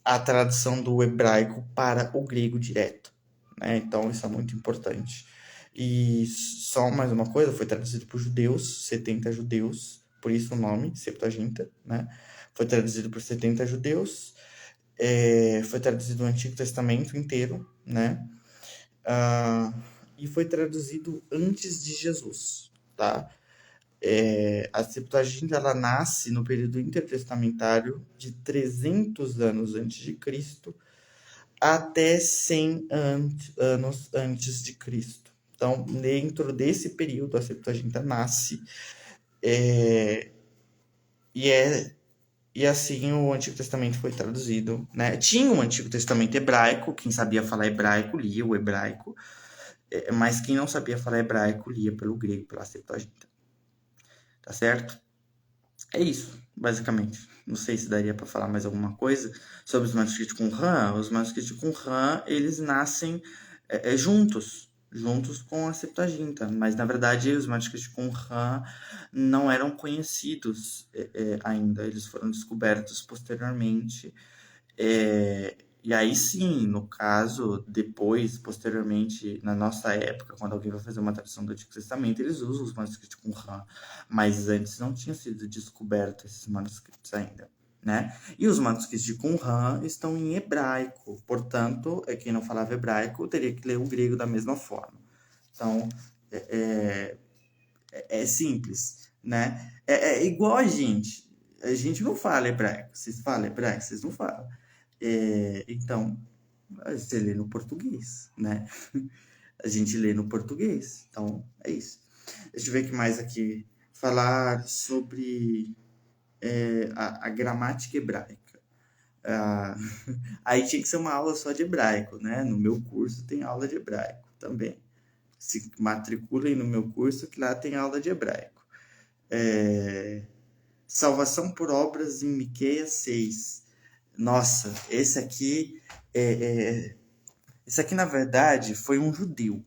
a tradução do hebraico para o grego direto, né? Então isso é muito importante. E só mais uma coisa, foi traduzido por judeus, 70 judeus, por isso o nome, Septuaginta, né? Foi traduzido por 70 judeus, foi traduzido o Antigo Testamento inteiro, né? Ah, e foi traduzido antes de Jesus, tá? A Septuaginta ela nasce no período intertestamentário de 300 anos antes de Cristo até 100 anos antes de Cristo. Então, dentro desse período, a Septuaginta nasce é, e é e assim o Antigo Testamento foi traduzido, né? Tinha um Antigo Testamento hebraico, quem sabia falar hebraico lia o hebraico, mas quem não sabia falar hebraico lia pelo grego, pela Septuaginta, tá certo? É isso, basicamente. Não sei se daria para falar mais alguma coisa sobre os manuscritos de Qumran. Os manuscritos de Qumran, eles nascem juntos com a Septuaginta, mas na verdade os manuscritos de Qumran não eram conhecidos ainda, eles foram descobertos posteriormente. E aí sim, no caso, depois, posteriormente, na nossa época, quando alguém vai fazer uma tradução do Antigo Testamento, eles usam os manuscritos com RAM, mas antes não tinha sido descoberto esses manuscritos ainda, né? E os manuscritos de Qumran estão em hebraico, portanto, quem não falava hebraico teria que ler o grego da mesma forma. Então, é simples, né? É igual a gente não fala hebraico, vocês falam hebraico, vocês não falam. Então, você lê no português, né? A gente lê no português. Então, é isso. Deixa eu ver o que mais aqui. Falar sobre a gramática hebraica. Ah, aí tinha que ser uma aula só de hebraico, né? No meu curso tem aula de hebraico também. Se matriculem no meu curso que lá tem aula de hebraico. Salvação por obras em Miqueias 6. Nossa, esse aqui na verdade foi um judeu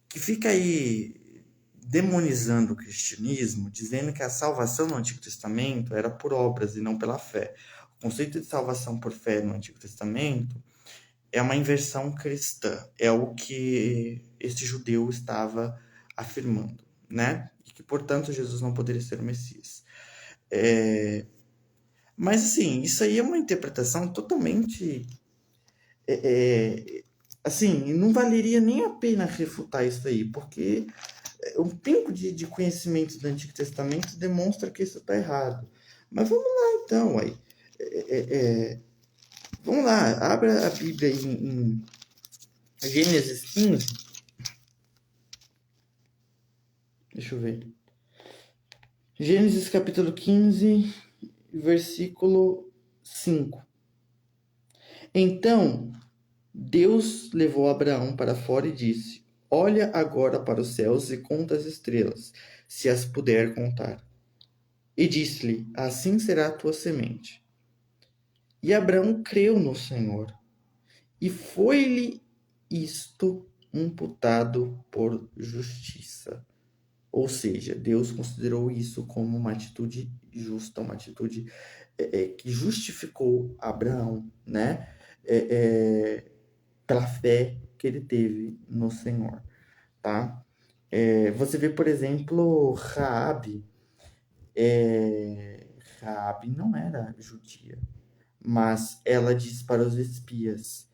que fica aí demonizando o cristianismo, dizendo que a salvação no Antigo Testamento era por obras e não pela fé. O conceito de salvação por fé no Antigo Testamento é uma inversão cristã, é o que esse judeu estava afirmando, né? E que, portanto, Jesus não poderia ser o Messias. Mas, assim, isso aí é uma interpretação totalmente assim, não valeria nem a pena refutar isso aí, porque um pingo de conhecimento do Antigo Testamento demonstra que isso está errado. Mas vamos lá então, aí. Vamos lá, abra a Bíblia em Gênesis 15. Deixa eu ver. Gênesis capítulo 15, versículo 5. Então Deus levou Abraão para fora e disse: Olha agora para os céus e conta as estrelas, se as puder contar. E disse-lhe: Assim será a tua semente. E Abraão creu no Senhor, e foi-lhe isto imputado por justiça. Ou seja, Deus considerou isso como uma atitude justa, uma atitude que justificou Abraão, né? Pela fé que ele teve no Senhor, tá? Você vê, por exemplo, Raabe. Raabe não era judia, mas ela diz para os espias: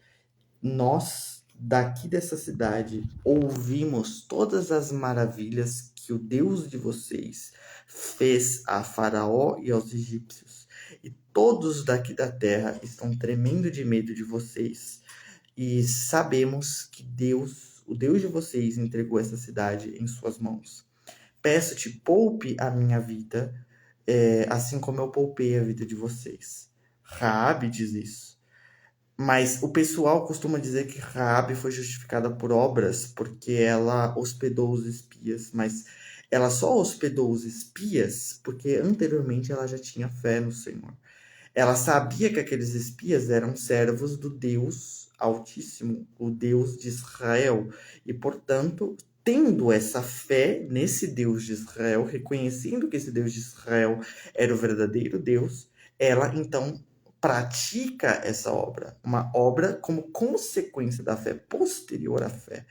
Nós daqui dessa cidade ouvimos todas as maravilhas que o Deus de vocês fez a Faraó e aos egípcios. E todos daqui da terra estão tremendo de medo de vocês. E sabemos que Deus, o Deus de vocês, entregou essa cidade em suas mãos. Peço-te, poupe a minha vida, assim como eu poupei a vida de vocês. Raabe diz isso. Mas o pessoal costuma dizer que Raabe foi justificada por obras porque ela hospedou os espias, mas ela só hospedou os espias porque anteriormente ela já tinha fé no Senhor. Ela sabia que aqueles espias eram servos do Deus Altíssimo, o Deus de Israel, e portanto, tendo essa fé nesse Deus de Israel, reconhecendo que esse Deus de Israel era o verdadeiro Deus, ela então pratica essa obra, uma obra como consequência da fé, posterior à fé.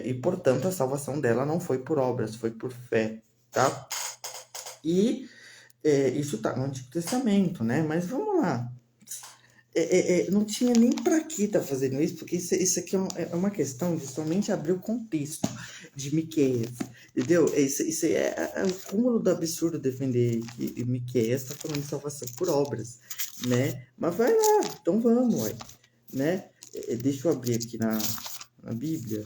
E portanto a salvação dela não foi por obras, foi por fé, tá? E isso tá no Antigo Testamento, né? Mas vamos lá. Não tinha nem para que tá fazendo isso, porque isso aqui é uma questão de somente abrir o contexto de Miqueias, entendeu? Isso aí é o cúmulo do absurdo defender que Miqueias está falando de salvação por obras, né? Mas vai lá, então vamos, ué, né? Deixa eu abrir aqui na Bíblia,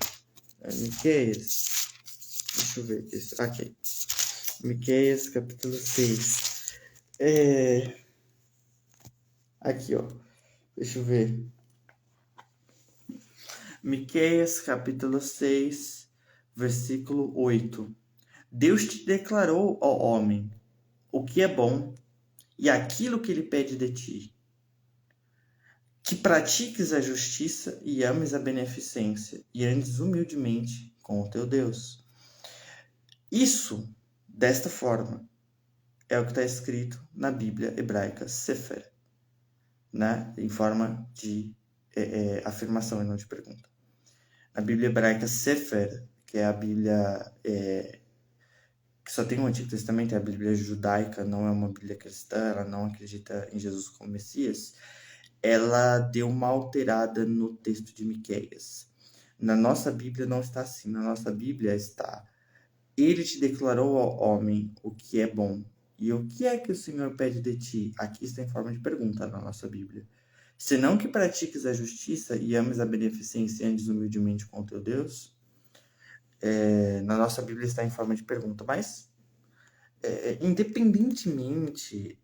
Miqueias, deixa eu ver, aqui, Miqueias capítulo 6. Aqui, ó. Deixa eu ver. Miqueias, capítulo 6, versículo 8. Deus te declarou, ó homem, o que é bom e aquilo que ele pede de ti. Que pratiques a justiça e ames a beneficência e andes humildemente com o teu Deus. Isso, desta forma, é o que está escrito na Bíblia hebraica Sefer, né? Em forma de afirmação e não de pergunta. Na Bíblia hebraica Sefer, que é a Bíblia que só tem o Antigo Testamento, é a Bíblia judaica, não é uma Bíblia cristã, ela não acredita em Jesus como Messias, ela deu uma alterada no texto de Miqueias. Na nossa Bíblia não está assim, na nossa Bíblia está: ele te declarou, ó homem, o que é bom. E o que é que o Senhor pede de ti? Aqui está em forma de pergunta na nossa Bíblia. Senão que pratiques a justiça e ames a beneficência e andes humildemente com o teu Deus. Na nossa Bíblia está em forma de pergunta, mas independentemente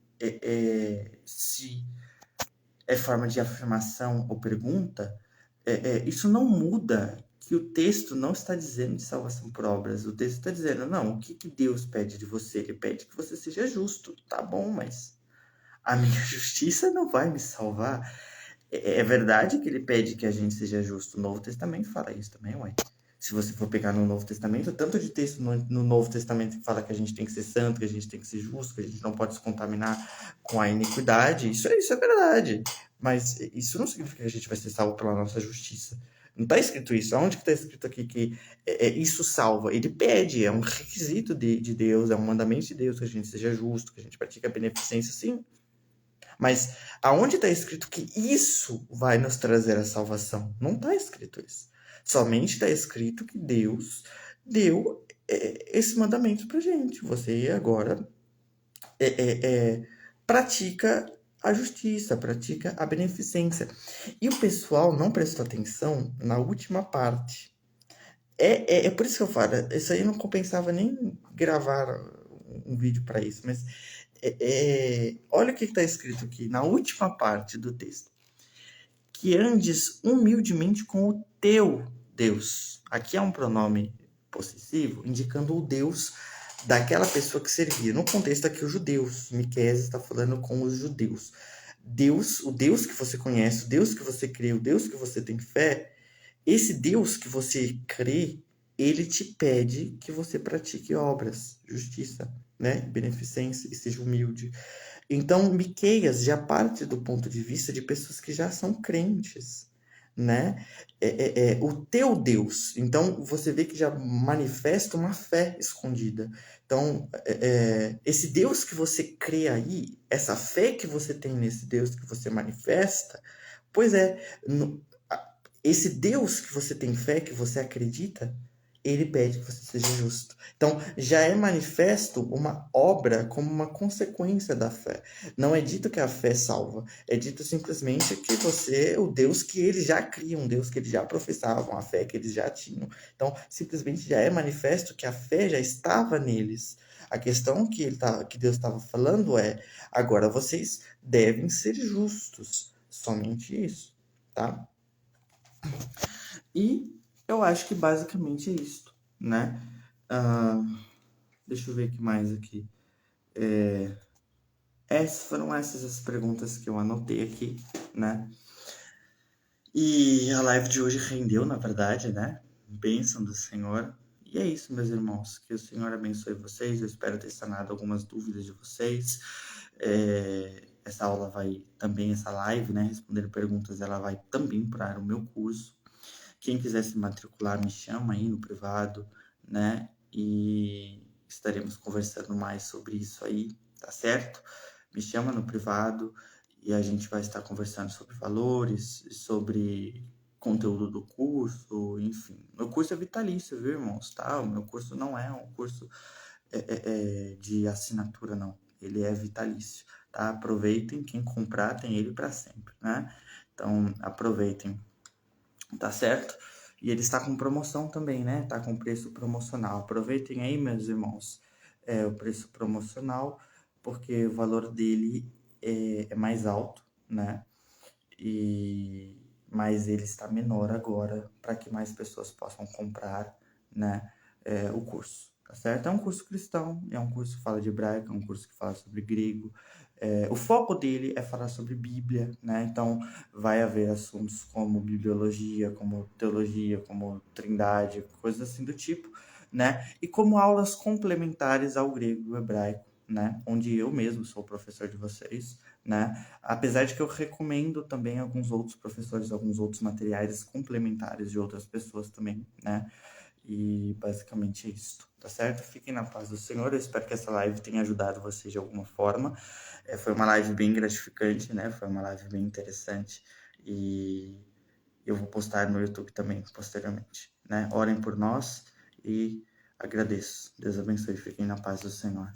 se é forma de afirmação ou pergunta, isso não muda que o texto não está dizendo de salvação por obras. O texto está dizendo, não, o que Deus pede de você? Ele pede que você seja justo. Tá bom, mas a minha justiça não vai me salvar. É verdade que ele pede que a gente seja justo. O Novo Testamento fala isso também, ué. Se você for pegar no Novo Testamento, tanto de texto no Novo Testamento que fala que a gente tem que ser santo, que a gente tem que ser justo, que a gente não pode se contaminar com a iniquidade. Isso é verdade. Mas isso não significa que a gente vai ser salvo pela nossa justiça. Não está escrito isso. Aonde que está escrito aqui que isso salva? Ele pede, é um requisito de Deus, é um mandamento de Deus que a gente seja justo, que a gente pratique a beneficência, sim. Mas aonde está escrito que isso vai nos trazer a salvação? Não está escrito isso. Somente está escrito que Deus deu esse mandamento para gente. Você agora pratica a justiça, pratica a beneficência. E o pessoal não prestou atenção na última parte. É por isso que eu falo, isso aí não compensava nem gravar um vídeo para isso, mas olha o que está escrito aqui na última parte do texto. Que andes humildemente com o teu Deus. Aqui é um pronome possessivo, indicando o Deus daquela pessoa que servia. No contexto aqui, os judeus. Miqueias está falando com os judeus. Deus, o Deus que você conhece, o Deus que você crê, o Deus que você tem fé, esse Deus que você crê, ele te pede que você pratique obras, justiça, né? Beneficência e seja humilde. Então, Miqueias já parte do ponto de vista de pessoas que já são crentes, né? O teu Deus. Então, você vê que já manifesta uma fé escondida. Então, esse Deus que você crê aí, essa fé que você tem nesse Deus que você manifesta, pois esse Deus que você tem fé, que você acredita, ele pede que você seja justo. Então, já é manifesto uma obra como uma consequência da fé. Não é dito que a fé salva, é dito simplesmente que você é o Deus que eles já criam, um Deus que eles já professavam, a fé que eles já tinham. Então, simplesmente já é manifesto que a fé já estava neles. A questão que Deus estava falando é: agora vocês devem ser justos. Somente isso, tá? E eu acho que basicamente é isso, né? Ah, deixa eu ver o que mais aqui. Foram essas as perguntas que eu anotei aqui, né? E a live de hoje rendeu, na verdade, né? Bênção do Senhor. E é isso, meus irmãos. Que o Senhor abençoe vocês. Eu espero ter sanado algumas dúvidas de vocês. Essa aula vai também, essa live, né? Respondendo perguntas, ela vai também para o meu curso. Quem quiser se matricular, me chama aí no privado, né? E estaremos conversando mais sobre isso aí, tá certo? Me chama no privado e a gente vai estar conversando sobre valores, sobre conteúdo do curso, enfim. Meu curso é vitalício, viu, irmãos? Tá? O meu curso não é um curso de assinatura, não. Ele é vitalício, tá? Aproveitem, quem comprar tem ele para sempre, né? Então, aproveitem, tá certo? E ele está com promoção também, né? Tá com preço promocional. Aproveitem aí, meus irmãos, o preço promocional, porque o valor dele é mais alto, né? Mas ele está menor agora para que mais pessoas possam comprar, né, o curso, tá certo? É um curso cristão, é um curso que fala de hebraico, é um curso que fala sobre grego. O foco dele é falar sobre Bíblia, né? Então vai haver assuntos como bibliologia, como teologia, como trindade, coisas assim do tipo, né? E como aulas complementares ao grego e ao hebraico, né? Onde eu mesmo sou o professor de vocês, né? Apesar de que eu recomendo também alguns outros professores, alguns outros materiais complementares de outras pessoas também, né? E basicamente é isso, tá certo? Fiquem na paz do Senhor. Eu espero que essa live tenha ajudado vocês de alguma forma. Foi uma live bem gratificante, né? Foi uma live bem interessante. E eu vou postar no YouTube também, posteriormente, né? Orem por nós e agradeço. Deus abençoe. Fiquem na paz do Senhor.